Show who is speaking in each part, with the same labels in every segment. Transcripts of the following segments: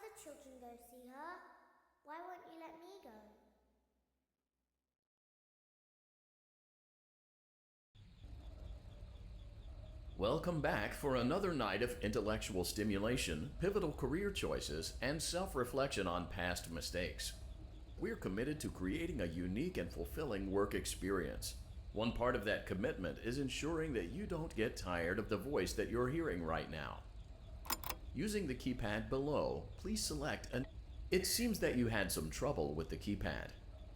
Speaker 1: other children go see her. Why won't you let me go?
Speaker 2: Welcome back for another night of intellectual stimulation, pivotal career choices, and self-reflection on past mistakes. We're committed to creating a unique and fulfilling work experience. One part of that commitment is ensuring that you don't get tired of the voice that you're hearing right now. Using the keypad below, please select an... It seems that you had some trouble with the keypad.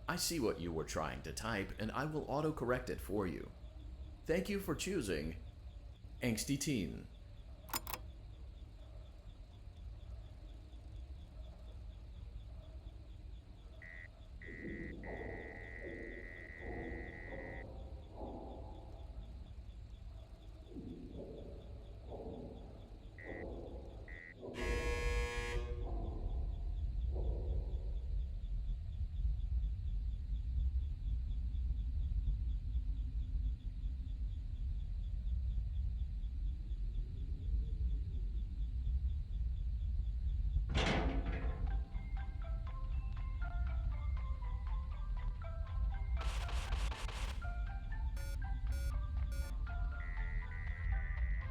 Speaker 2: I see what you were trying to type, and I will autocorrect it for you. Thank you for choosing Angsty Teen.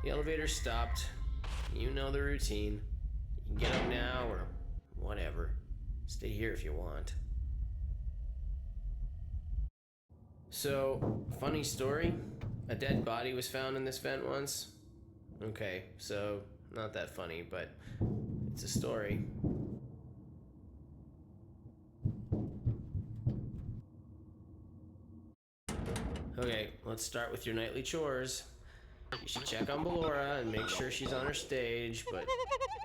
Speaker 3: The elevator stopped. You know the routine. You can get up now or whatever. Stay here if you want. So, funny story. A dead body was found in this vent once. Okay, so not that funny, but it's a story. Okay, let's start with your nightly chores. You should check on Ballora and make sure she's on her stage, but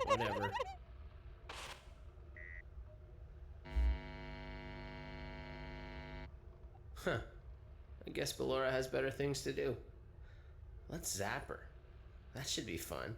Speaker 3: whatever. Huh. I guess Ballora has better things to do. Let's zap her. That should be fun.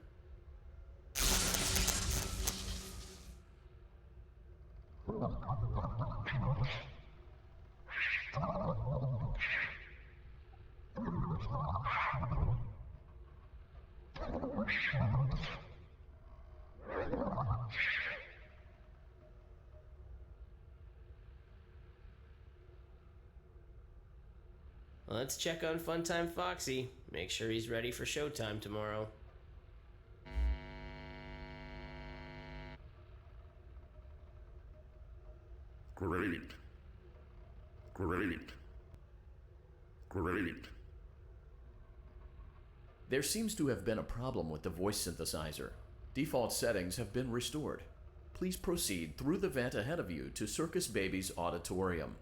Speaker 3: Let's check on Funtime Foxy. Make sure he's ready for showtime tomorrow.
Speaker 4: Great.
Speaker 2: There seems to have been a problem with the voice synthesizer. Default settings have been restored. Please proceed through the vent ahead of you to Circus Baby's auditorium.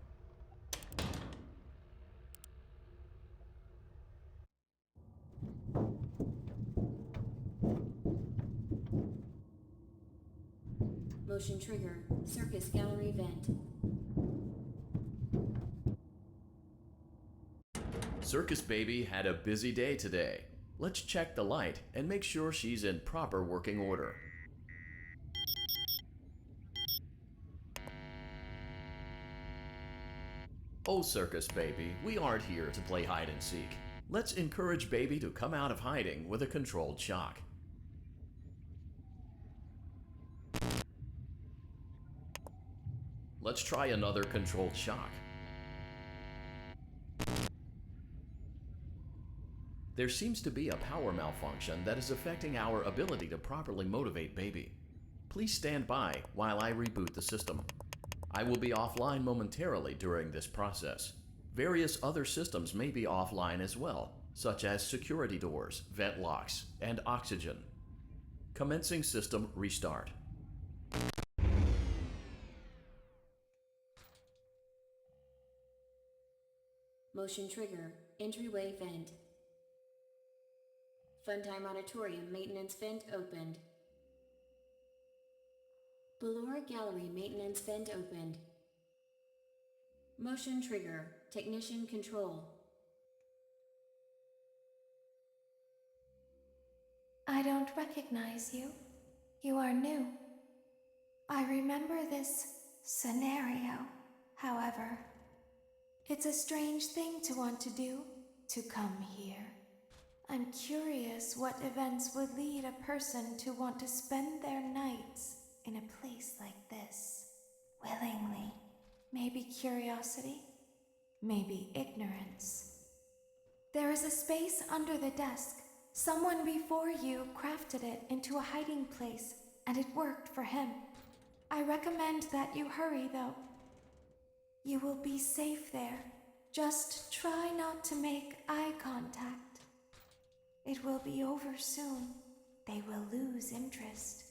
Speaker 5: Motion trigger. Circus gallery vent.
Speaker 2: Circus Baby had a busy day today. Let's check the light and make sure she's in proper working order. Oh, Circus Baby, we aren't here to play hide and seek. Let's encourage Baby to come out of hiding with a controlled shock. Let's try another controlled shock. There seems to be a power malfunction that is affecting our ability to properly motivate Baby. Please stand by while I reboot the system. I will be offline momentarily during this process. Various other systems may be offline as well, such as security doors, vent locks, and oxygen. Commencing system restart.
Speaker 5: Motion trigger. Entryway vent. Funtime auditorium maintenance vent opened. Ballora gallery maintenance vent opened. Motion trigger. Technician control.
Speaker 6: I don't recognize you. You are new. I remember this scenario, however. It's a strange thing to want to do, to come here. I'm curious what events would lead a person to want to spend their nights in a place like this. Willingly. Maybe curiosity, maybe ignorance. There is a space under the desk. Someone before you crafted it into a hiding place, and it worked for him. I recommend that you hurry, though. You will be safe there. Just try not to make eye contact. It will be over soon. They will lose interest.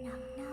Speaker 1: Knock knock.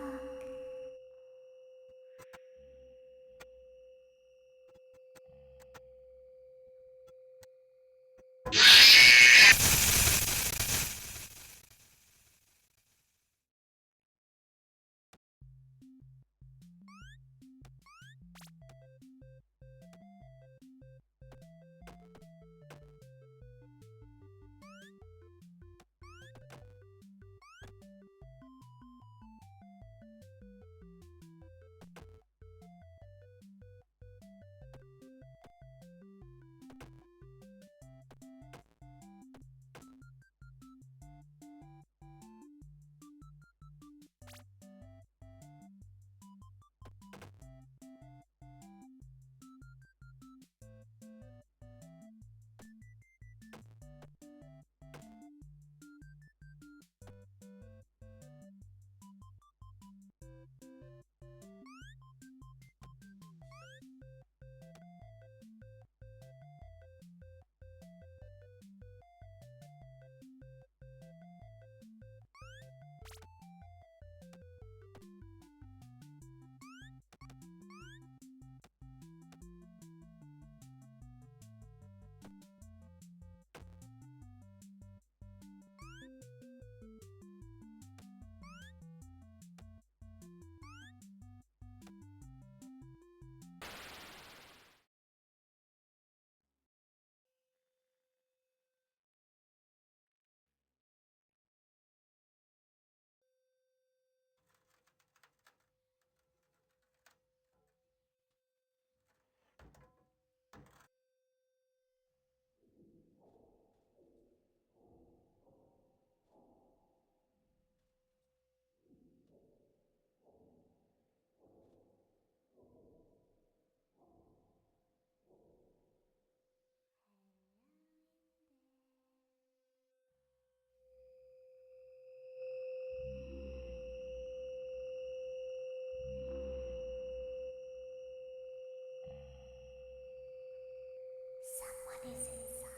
Speaker 1: Someone is inside.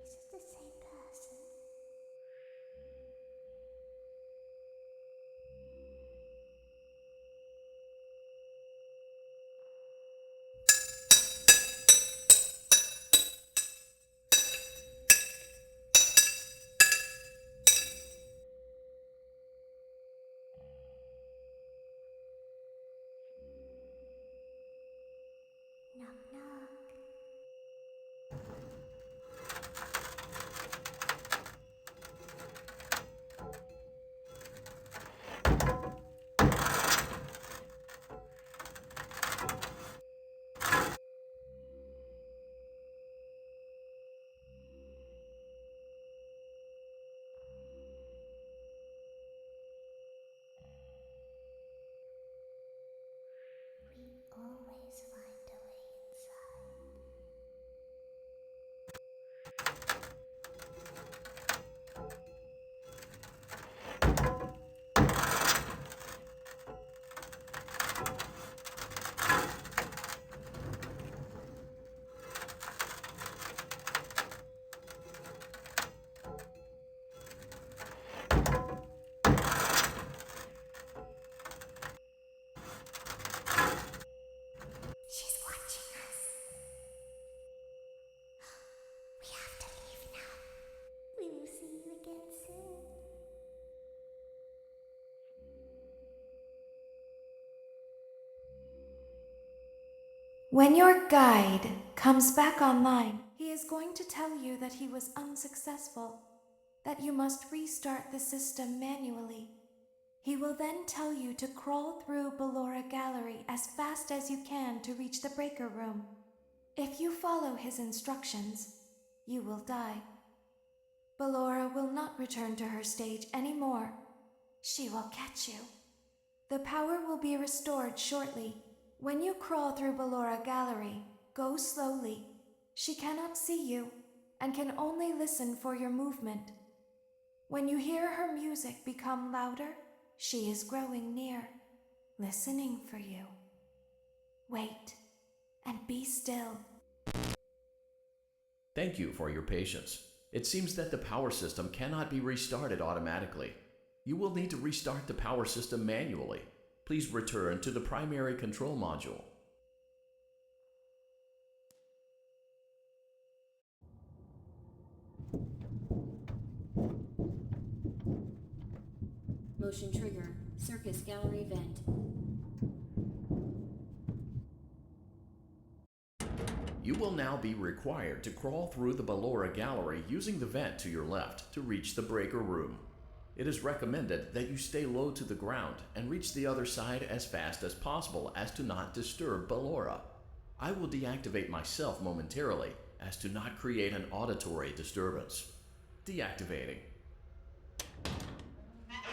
Speaker 1: Is it the same person? Knock knock. We always find a way inside. She's watching us. We have to leave now. We will see you again soon.
Speaker 6: When your guide comes back online, he is going to tell you that he was unsuccessful, that you must restart the system manually. He will then tell you to crawl through Ballora Gallery as fast as you can to reach the breaker room. If you follow his instructions, you will die. Ballora will not return to her stage anymore. She will catch you. The power will be restored shortly. When you crawl through Ballora Gallery, go slowly. She cannot see you and can only listen for your movement. When you hear her music become louder, she is growing near, listening for you. Wait and be still.
Speaker 2: Thank you for your patience. It seems that the power system cannot be restarted automatically. You will need to restart the power system manually. Please return to the primary control module.
Speaker 5: Motion trigger. Circus gallery vent.
Speaker 2: You will now be required to crawl through the Ballora gallery using the vent to your left to reach the breaker room. It is recommended that you stay low to the ground and reach the other side as fast as possible as to not disturb Ballora. I will deactivate myself momentarily as to not create an auditory disturbance. Deactivating.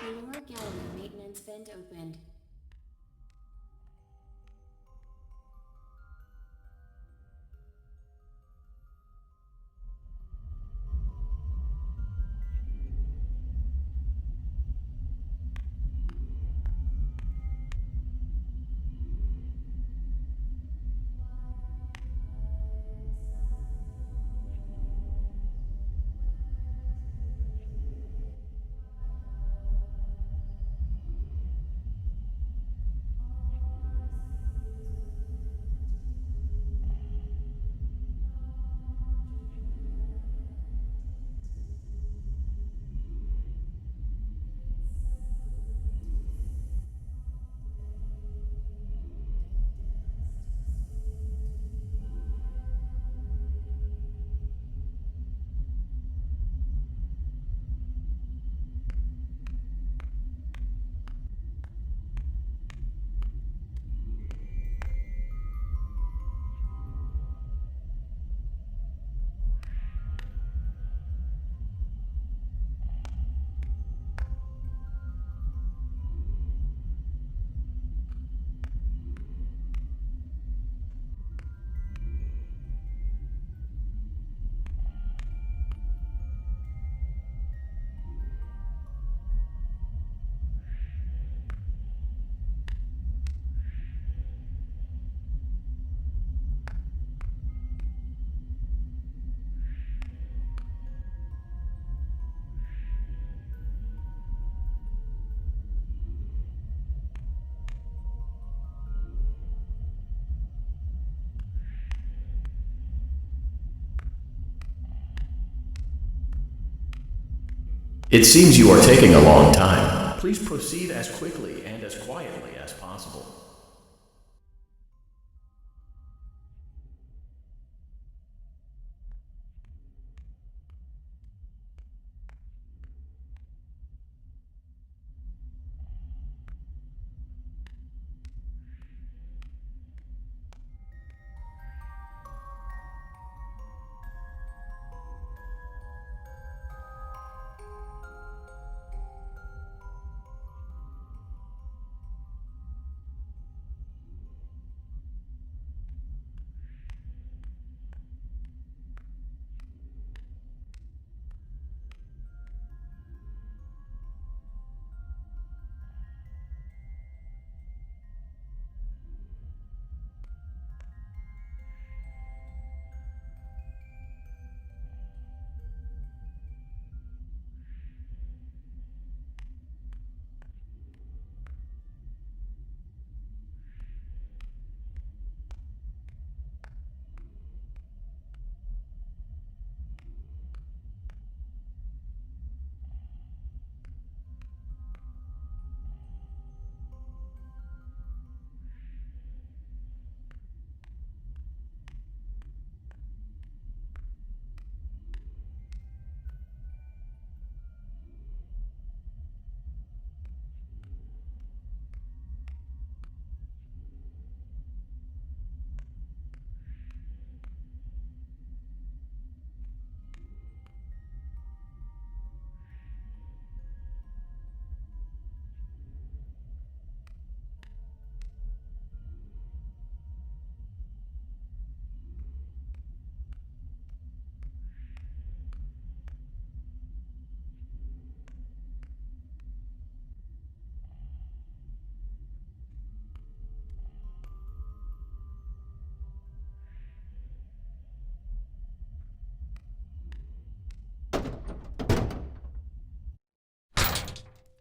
Speaker 5: Ballora gallery maintenance vent opened.
Speaker 2: It seems you are taking a long time. Please proceed as quickly and as quietly as possible.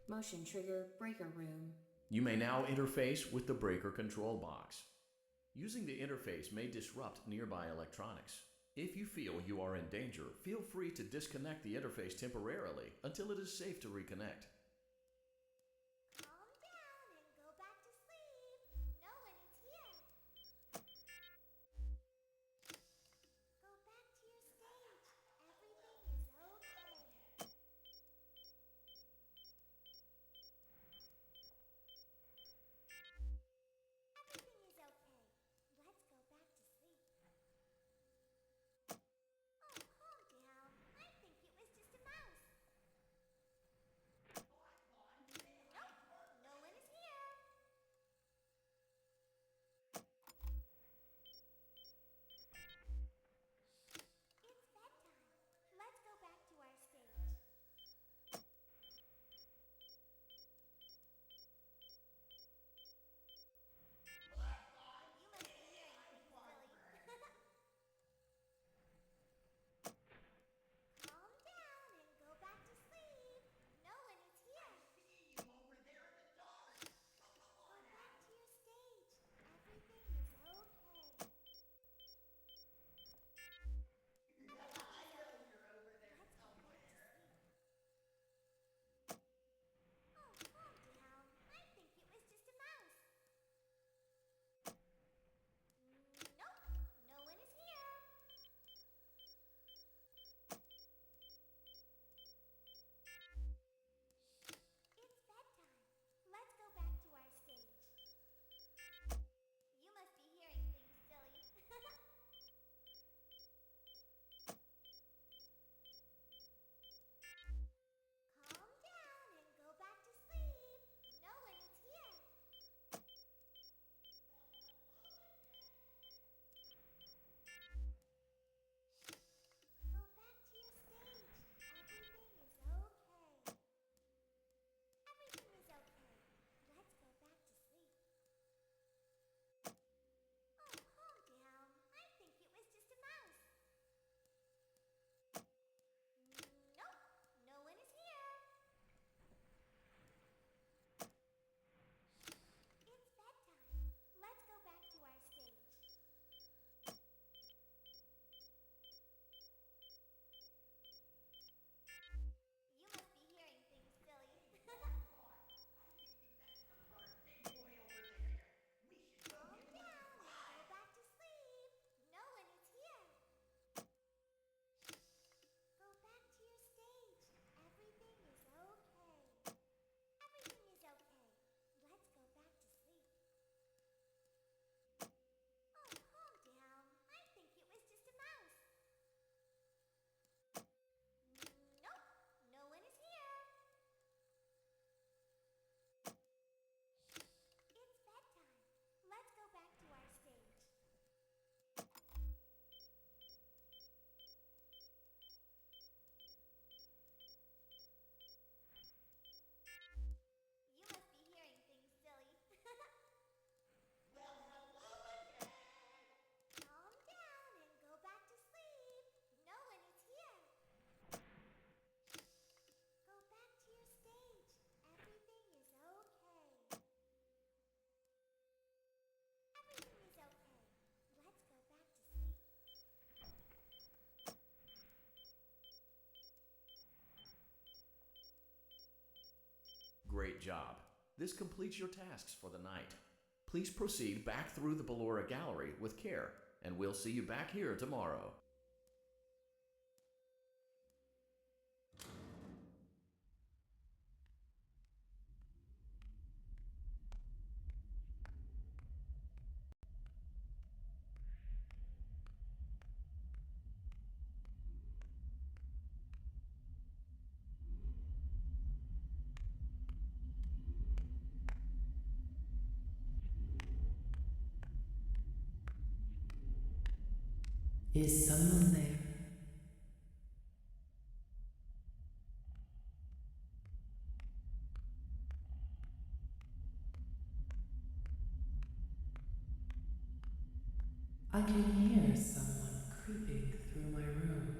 Speaker 5: Motion trigger breaker room.
Speaker 2: You may now interface with the breaker control box. Using the interface may disrupt nearby electronics. If you feel you are in danger, feel free to disconnect the interface temporarily until it is safe to reconnect.
Speaker 1: Calm down and go back to sleep. No one is here. Go back to your stage. Everything is okay. Everything is okay. Let's go back to sleep. Oh, calm down. I think it was just a mouse. Nope, no one is here. It's bedtime. Let's go back to our stage. You must be hearing things, silly. Calm down and go back to sleep. No one is here. Go back to your stage. Everything is okay. Let's go back to sleep. Oh, calm down. I think it was just a mouse. Nope, no one is here. It's bedtime. Let's go back to our stage. You must be hearing things, silly. Calm down and go back to sleep. No one is here. Go back to your stage. Everything is okay. Everything is okay. Let's go back to sleep. Oh, calm down. I think it was just a mouse. Nope, no one is here. It's bedtime. Let's go back to our stage. You must be hearing things, silly. Calm down and go back to sleep. No one is here. Go back to your stage. Everything is okay. Everything is okay. Let's go back to sleep. Oh, calm down. I think it was just a mouse. Nope, no one is here. It's bedtime. Let's go back to our stage. You must be hearing things, silly. Calm down and go back to sleep. No one is here. Go back to your stage. Everything is okay. Everything is okay. Let's go back to sleep.
Speaker 2: Great job. This completes your tasks for the night. Please proceed back through the Ballora Gallery with care, and we'll see you back here tomorrow.
Speaker 4: Is someone there? I can hear someone creeping through my room.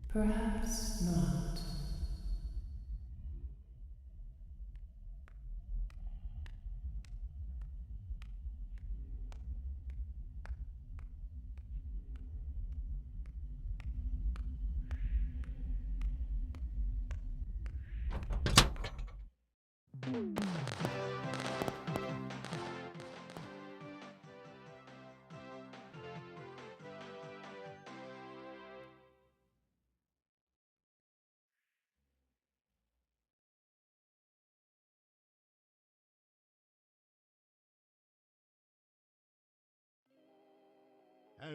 Speaker 4: Perhaps not.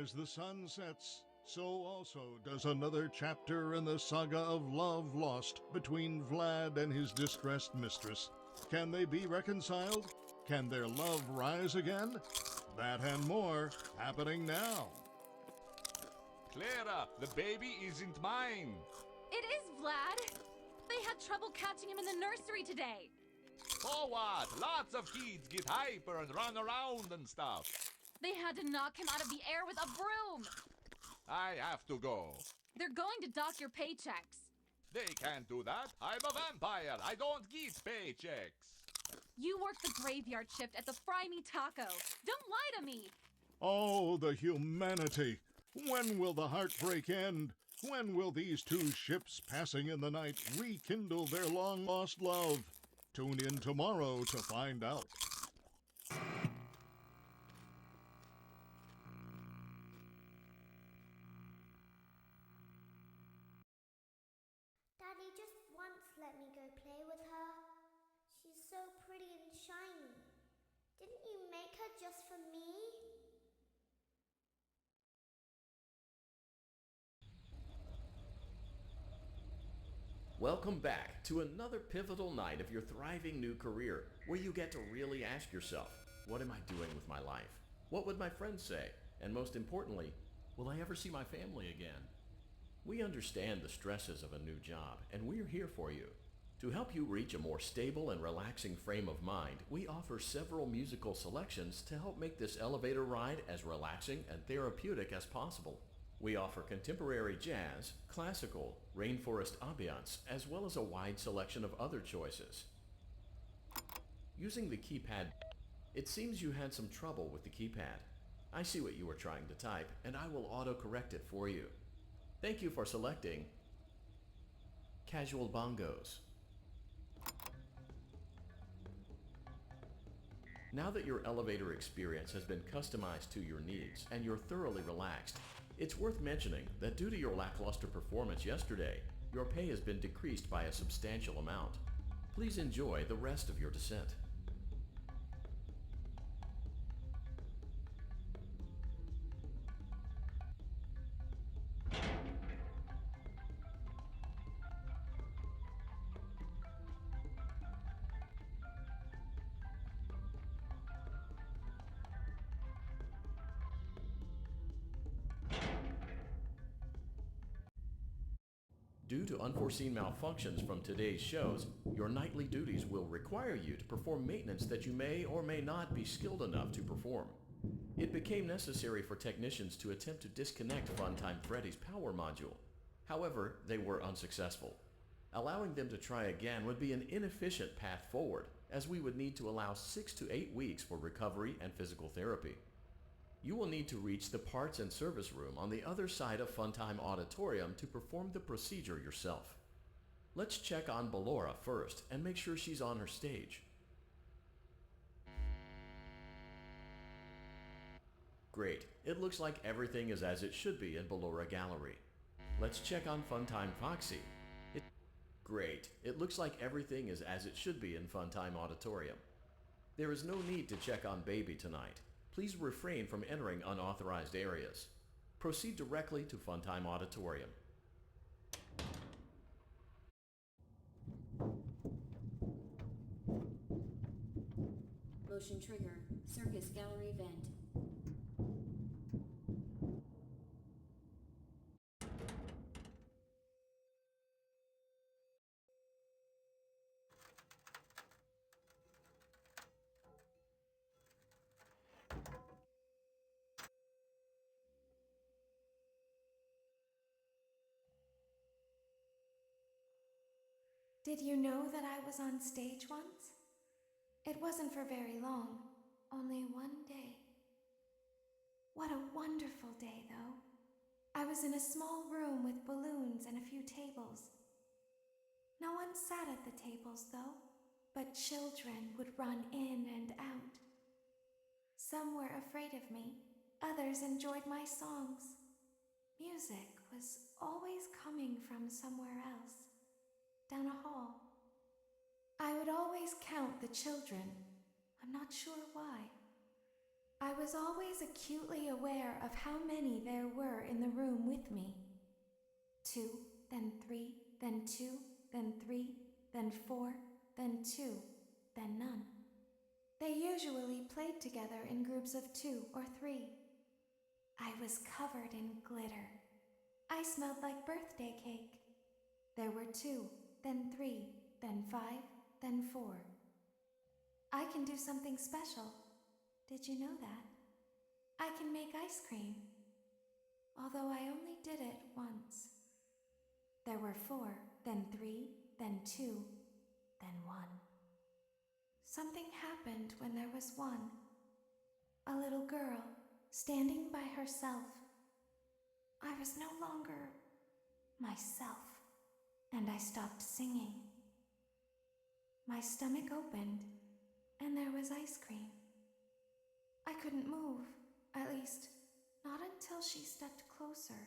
Speaker 7: As the sun sets, so also does another chapter in the saga of love lost between Vlad and his distressed mistress. Can they be reconciled? Can their love rise again? That and more happening now.
Speaker 8: Clara, the baby isn't mine.
Speaker 9: It is Vlad. They had trouble catching him in the nursery today.
Speaker 8: For what? Lots of kids get hyper and run around and stuff.
Speaker 9: They had to knock him out of the air with a broom.
Speaker 8: I have to go.
Speaker 9: They're going to dock your paychecks.
Speaker 8: They can't do that. I'm a vampire. I don't get paychecks.
Speaker 9: You work the graveyard shift at the Fry Me Taco. Don't lie to me.
Speaker 7: Oh, the humanity! When will the heartbreak end? When will these two ships passing in the night rekindle their long-lost love? Tune in tomorrow to find out.
Speaker 1: Daddy just once let me go play with her. She's so pretty and shiny. Didn't you make her just for me?
Speaker 2: Welcome back to another pivotal night of your thriving new career, where you get to really ask yourself, what am I doing with my life? What would my friends say? And most importantly, will I ever see my family again? We understand the stresses of a new job, and we're here for you. To help you reach a more stable and relaxing frame of mind, we offer several musical selections to help make this elevator ride as relaxing and therapeutic as possible. We offer contemporary jazz, classical, rainforest ambiance, as well as a wide selection of other choices. Using the keypad, it seems you had some trouble with the keypad. I see what you were trying to type, and I will auto-correct it for you. Thank you for selecting Casual Bongos. Now that your elevator experience has been customized to your needs and you're thoroughly relaxed, it's worth mentioning that due to your lackluster performance yesterday, your pay has been decreased by a substantial amount. Please enjoy the rest of your descent. Due to unforeseen malfunctions from today's shows, your nightly duties will require you to perform maintenance that you may or may not be skilled enough to perform. It became necessary for technicians to attempt to disconnect Funtime Freddy's power module. However, they were unsuccessful. Allowing them to try again would be an inefficient path forward, as we would need to allow 6 to 8 weeks for recovery and physical therapy. You will need to reach the parts and service room on the other side of Funtime Auditorium to perform the procedure yourself. Let's check on Ballora first and make sure she's on her stage. Great, it looks like everything is as it should be in Ballora Gallery. Let's check on Funtime Foxy. Great, it looks like everything is as it should be in Funtime Auditorium. There is no need to check on Baby tonight. Please refrain from entering unauthorized areas. Proceed directly to Funtime Auditorium.
Speaker 5: Motion trigger. Circus gallery vent.
Speaker 6: Did you know that I was on stage once? It wasn't for very long, only one day. What a wonderful day, though. I was in a small room with balloons and a few tables. No one sat at the tables, though, but children would run in and out. Some were afraid of me, others enjoyed my songs. Music was always coming from somewhere else, down a hall. I would always count the children. I'm not sure why. I was always acutely aware of how many there were in the room with me. 2, then 3, then 2, then 3, then 4, then 2, then none. They usually played together in groups of 2 or 3. I was covered in glitter. I smelled like birthday cake. There were 2, then 3, then 5, then 4. I can do something special. Did you know that? I can make ice cream. Although I only did it once. There were 4, then 3, then 2, then 1. Something happened when there was 1. A little girl, standing by herself. I was no longer myself, and I stopped singing. My stomach opened, and there was ice cream. I couldn't move, at least, not until she stepped closer.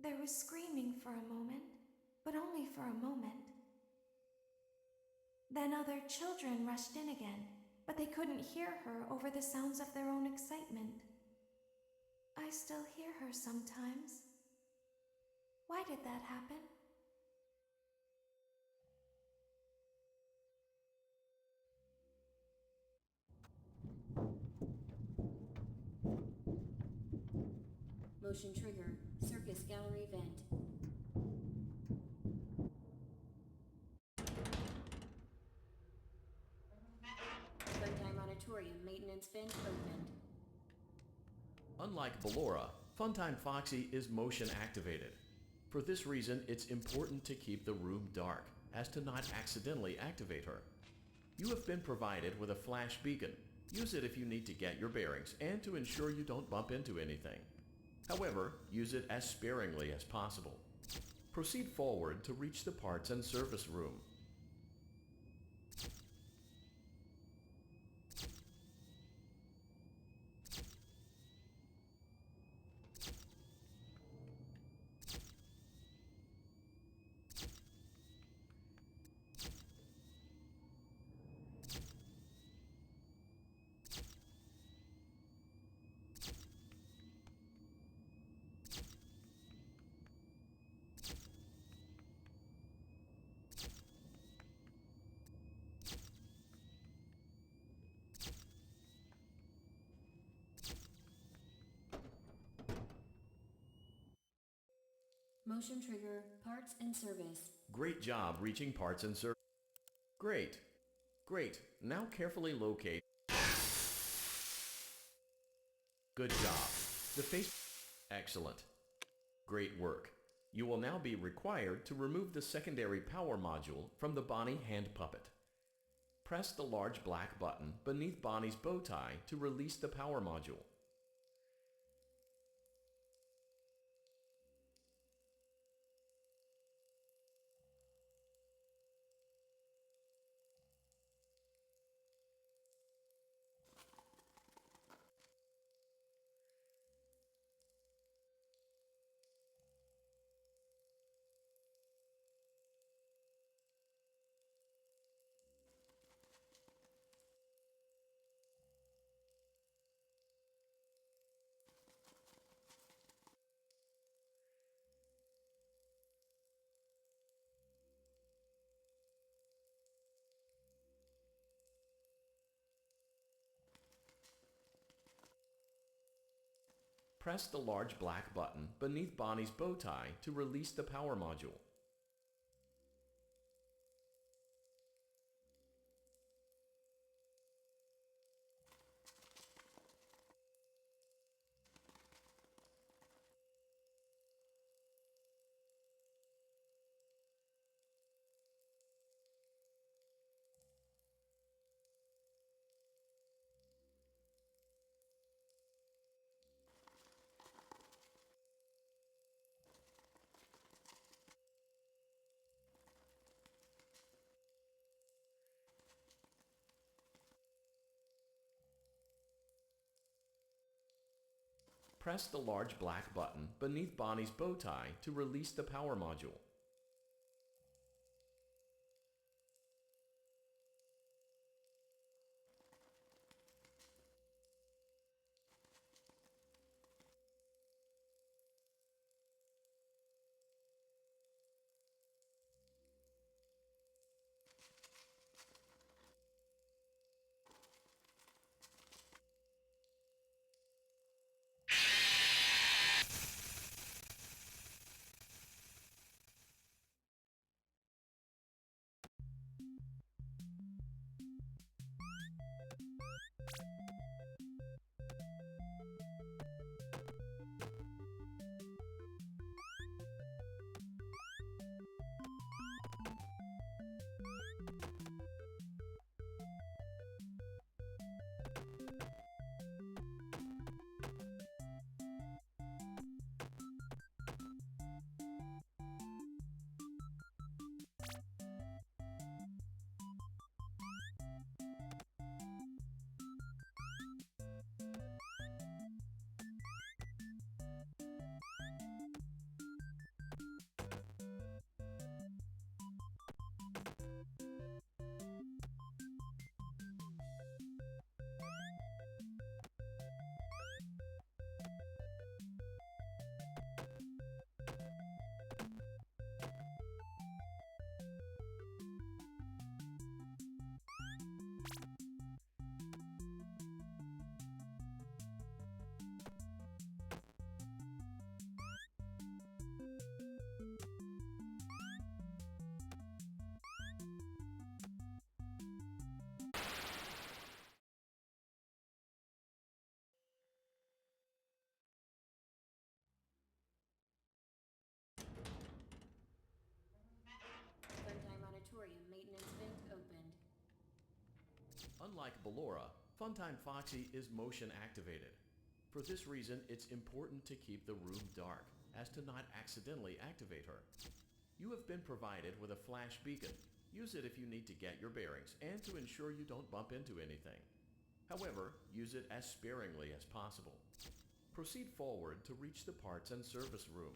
Speaker 6: There was screaming for a moment, but only for a moment. Then other children rushed in again, but they couldn't hear her over the sounds of their own excitement. I still hear her sometimes. Why did that happen?
Speaker 5: Motion trigger. Circus gallery vent. Funtime auditorium maintenance vent opened.
Speaker 2: Unlike Ballora, Funtime Foxy is motion activated. For this reason, it's important to keep the room dark, as to not accidentally activate her. You have been provided with a flash beacon. Use it if you need to get your bearings and to ensure you don't bump into anything. However, use it as sparingly as possible. Proceed forward to reach the parts and service room.
Speaker 5: Motion trigger. Parts and service.
Speaker 2: Great job reaching parts and service. Great. Great. Now carefully locate. Good job. The face. Excellent. Great work. You will now be required to remove the secondary power module from the Bonnie hand puppet. Press the large black button beneath Bonnie's bow tie to release the power module. Press the large black button beneath Bonnie's bow tie to release the power module. Press the large black button beneath Bonnie's bow tie to release the power module.
Speaker 5: Funtime Auditorium maintenance vent opened.
Speaker 2: Unlike Ballora, Funtime Foxy is motion activated. For this reason, it's important to keep the room dark, as to not accidentally activate her. You have been provided with a flash beacon. Use it if you need to get your bearings and to ensure you don't bump into anything. However, use it as sparingly as possible. Proceed forward to reach the parts and service room.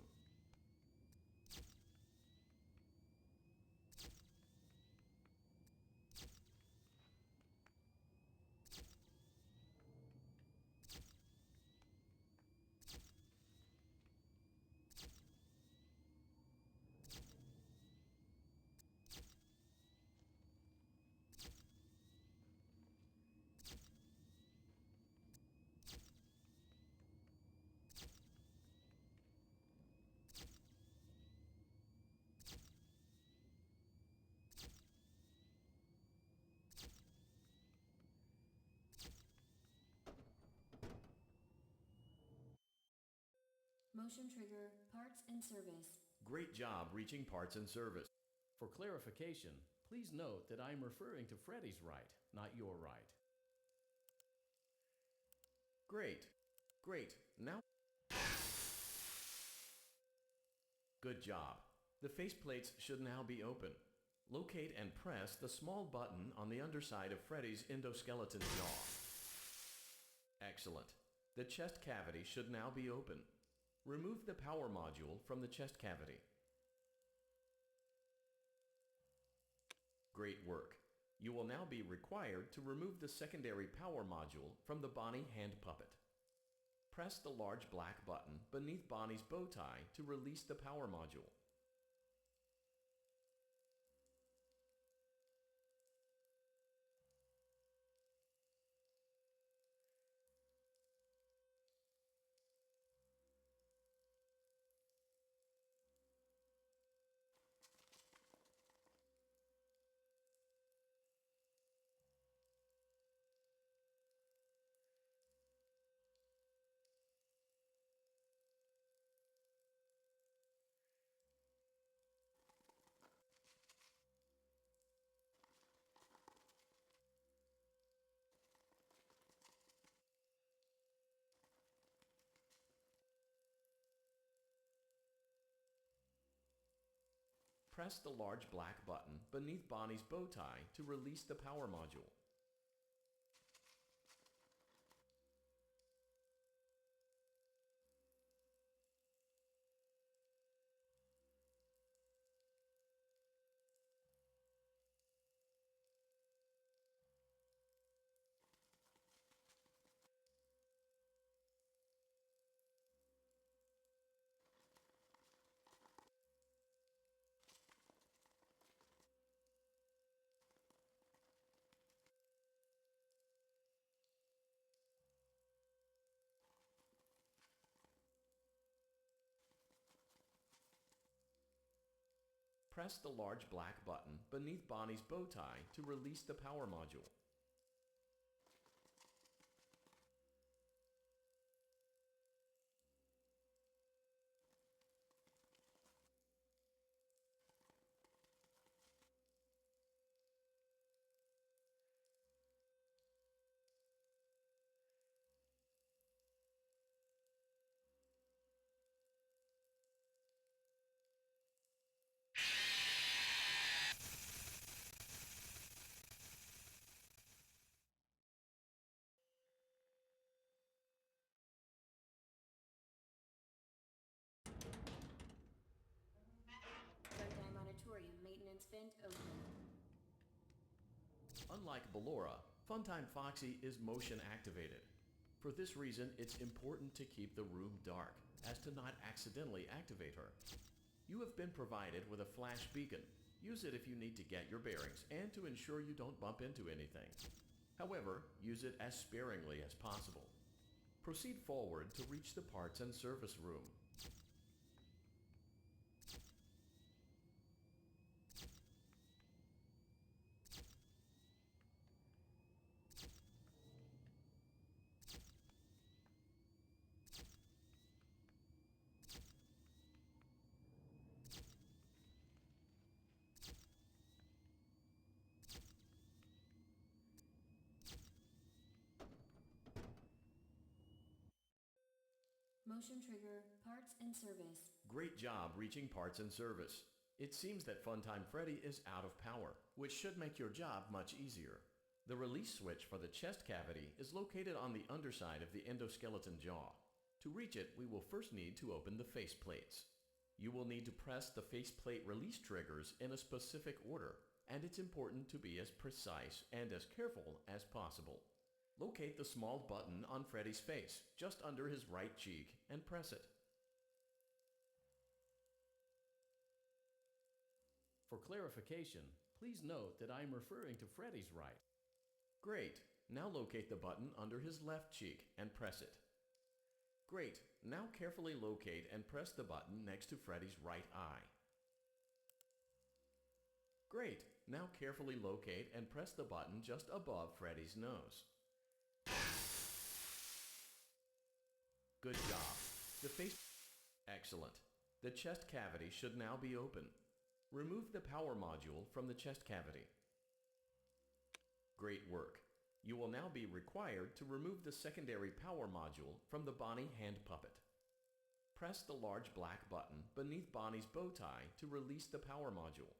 Speaker 5: Motion trigger, parts and service.
Speaker 2: Great job reaching parts and service. For clarification, please note that I'm referring to Freddy's right, not your right. Great. Now... Good job. The faceplates should now be open. Locate and press the small button on the underside of Freddy's endoskeleton jaw. Excellent. The chest cavity should now be open. Remove the power module from the chest cavity. Great work. You will now be required to remove the secondary power module from the Bonnie hand puppet. Press the large black button beneath Bonnie's bow tie to release the power module. Press the large black button beneath Bonnie's bow tie to release the power module. Press the large black button beneath Bonnie's bow tie to release the power module.
Speaker 5: Funtime Auditorium maintenance vent open.
Speaker 2: Unlike Ballora, Funtime Foxy is motion activated. For this reason, it's important to keep the room dark, as to not accidentally activate her. You have been provided with a flash beacon. Use it if you need to get your bearings and to ensure you don't bump into anything. However, use it as sparingly as possible. Proceed forward to reach the parts and service room.
Speaker 5: Motion trigger, parts and service.
Speaker 2: Great job reaching parts and service. It seems that Funtime Freddy is out of power, which should make your job much easier. The release switch for the chest cavity is located on the underside of the endoskeleton jaw. To reach it, we will first need to open the face plates. You will need to press the faceplate release triggers in a specific order, and it's important to be as precise and as careful as possible. Locate the small button on Freddy's face, just under his right cheek, and press it. For clarification, please note that I am referring to Freddy's right. Great. Now locate the button under his left cheek and press it. Great. Now carefully locate and press the button next to Freddy's right eye. Great. Now carefully locate and press the button just above Freddy's nose. Good job. The face... Excellent. The chest cavity should now be open. Remove the power module from the chest cavity. Great work. You will now be required to remove the secondary power module from the Bonnie hand puppet. Press the large black button beneath Bonnie's bow tie to release the power module.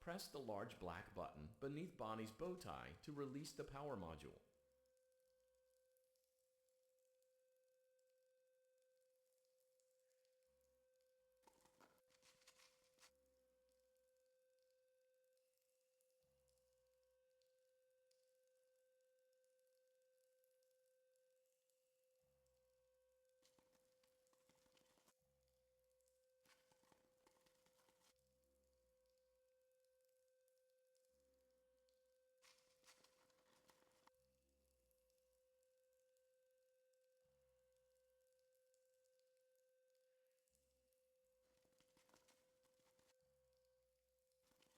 Speaker 2: Press the large black button beneath Bonnie's bow tie to release the power module.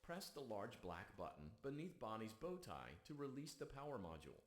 Speaker 2: Press the large black button beneath Bonnie's bow tie to release the power module.